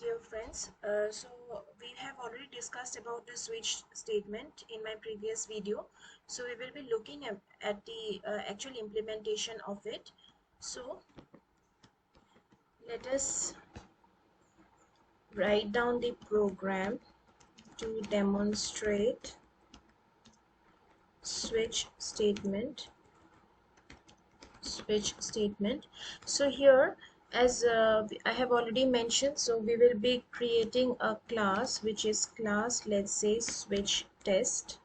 Dear friends, so we have already discussed about the switch statement in my previous video. So we will be looking at the actual implementation of it. So let us write down the program to demonstrate switch statement. So here, as I have already mentioned, so we will be creating a class which is class, let's say, switch test.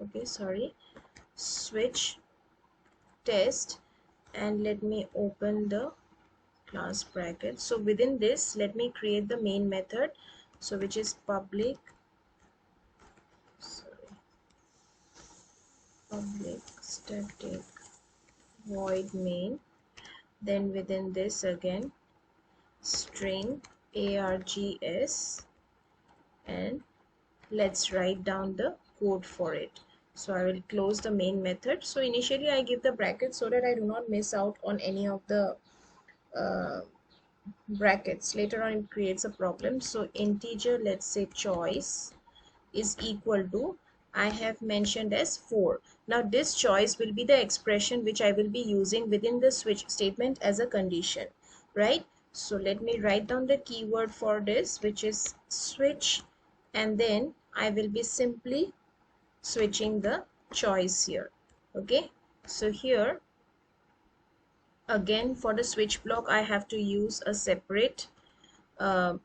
Okay, sorry, switch test, and let me open the class bracket. So within this, let me create the main method, so which is public static void main. Then within this again, string args, and let's write down the code for it. So I will close the main method. So initially I give the bracket so that I do not miss out on any of the uh, brackets. Later on it creates a problem. So integer, let's say choice, is equal to, I have mentioned as 4. Now this choice will be the expression which I will be using within the switch statement as a condition, right? So let me write down the keyword for this, which is switch, and then I will be simply switching the choice here. Okay, so here again for the switch block I have to use a separate uh,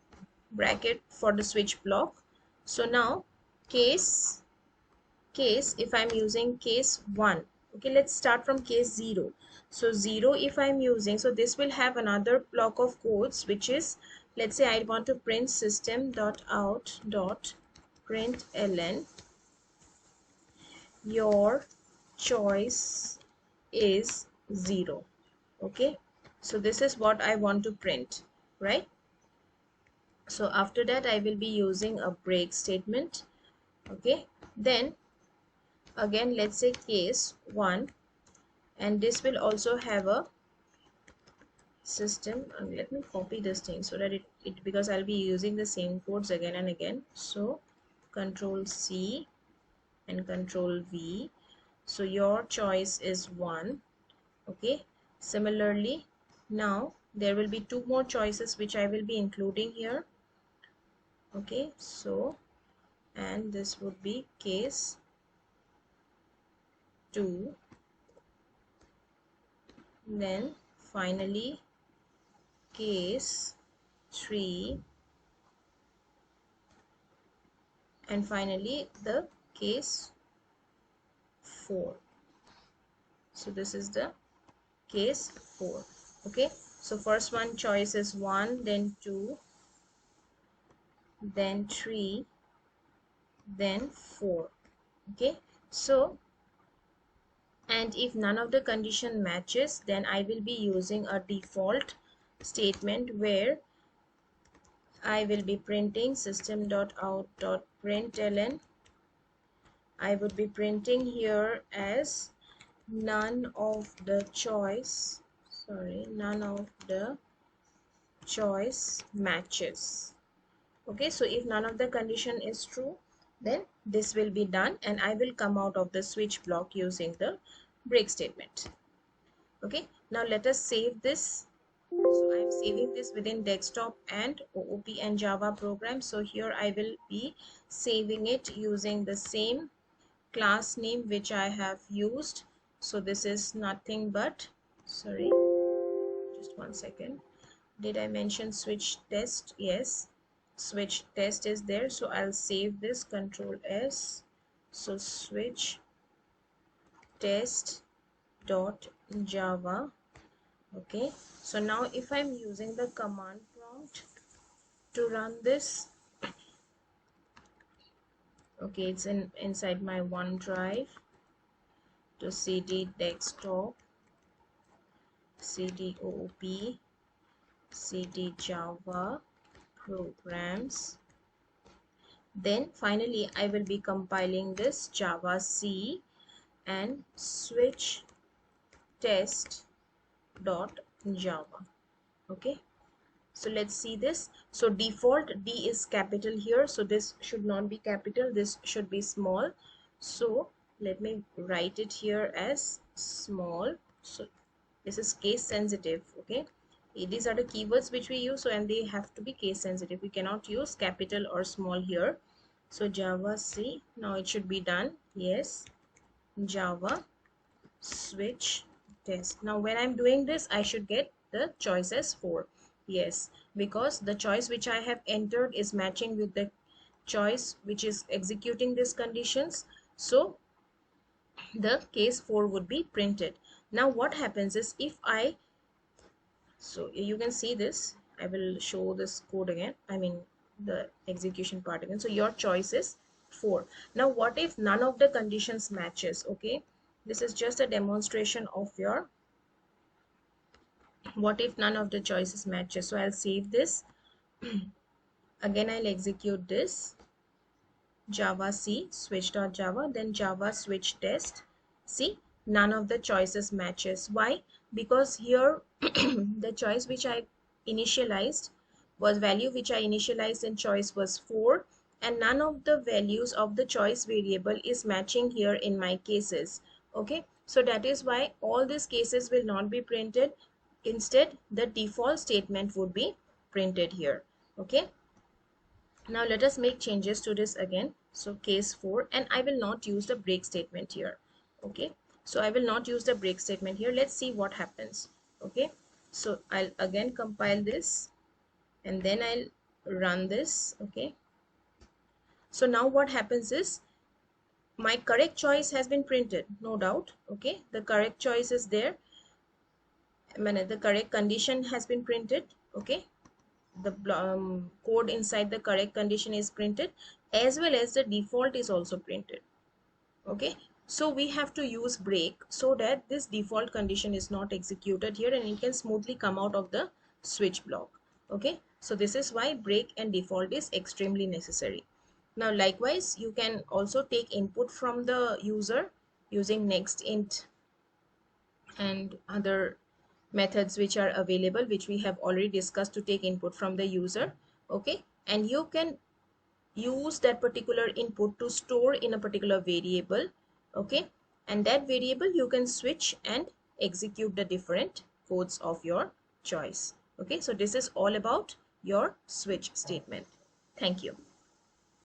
bracket for the switch block. So now case if I'm using case 1, okay, let's start from case 0. So 0 if I'm using, so this will have another block of codes, which is, let's say I want to print system.out.println your choice is 0. Okay, so this is what I want to print, right? So after that I will be using a break statement. Okay, then again let's say case 1, and this will also have a system, and let me copy this thing so that it because I'll be using the same codes again and again. So control C and control V. So your choice is 1. Okay, similarly now there will be 2 more choices which I will be including here. Okay, so and this would be case 2, then finally case 3, and finally the case 4. So this is the case 4. Okay, so first one choice is 1, then 2, then 3, then 4. Okay, so and if none of the condition matches, then I will be using a default statement where I will be printing system.out.println. I would be printing here as none of the choice matches. Okay, so if none of the condition is true, then this will be done and I will come out of the switch block using the break statement. Okay, now let us save this. So I am saving this within desktop and OOP and Java program. So here I will be saving it using the same class name which I have used. So this is nothing but, sorry, just one second, did I mention switch test? Yes, switch test is there. So I'll save this, control S. So switch test dot java. Okay, so now if I'm using the command prompt to run this, okay, it's inside my OneDrive, to cd desktop, cd oop, cd java programs. Then finally I will be compiling this java c and switch test dot java. Okay, So let's see this. So default D is capital here, so this should not be capital, this should be small. So let me write it here as small. So this is case sensitive. Okay, these are the keywords which we use, so and they have to be case sensitive. We cannot use capital or small here. So Java C, now it should be done. Yes, Java switch test. Now when I'm doing this, I should get the choices 4. Yes, because the choice which I have entered is matching with the choice which is executing these conditions, so the case 4 would be printed. Now what happens is, if I, so you can see this, I will show this code again, I mean the execution part again. So your choice is 4. Now what if none of the conditions matches? Okay, this is just a demonstration of your what if none of the choices matches. So I'll save this. Again I'll execute this Java C switch.java, then Java switch test. See, none of the choices matches. Why? Because here the choice which I initialized was value which I initialized in choice was 4, and none of the values of the choice variable is matching here in my cases. Okay, so that is why all these cases will not be printed. Instead, the default statement would be printed here. Okay, now let us make changes to this again. So case 4, and I will not use the break statement here. Okay, so I will not use the break statement here. Let's see what happens. Okay, so I'll again compile this and then I'll run this. Okay, so now what happens is, my correct choice has been printed, no doubt. Okay, the correct choice is there. I mean, the correct condition has been printed. Okay, the code inside the correct condition is printed, as well as the default is also printed. Okay, so we have to use break so that this default condition is not executed here and it can smoothly come out of the switch block. Okay, so this is why break and default is extremely necessary. Now likewise, you can also take input from the user using next int and other methods which are available, which we have already discussed, to take input from the user. Okay, and you can use that particular input to store in a particular variable. Okay, and that variable you can switch and execute the different codes of your choice. Okay, so this is all about your switch statement. Thank you.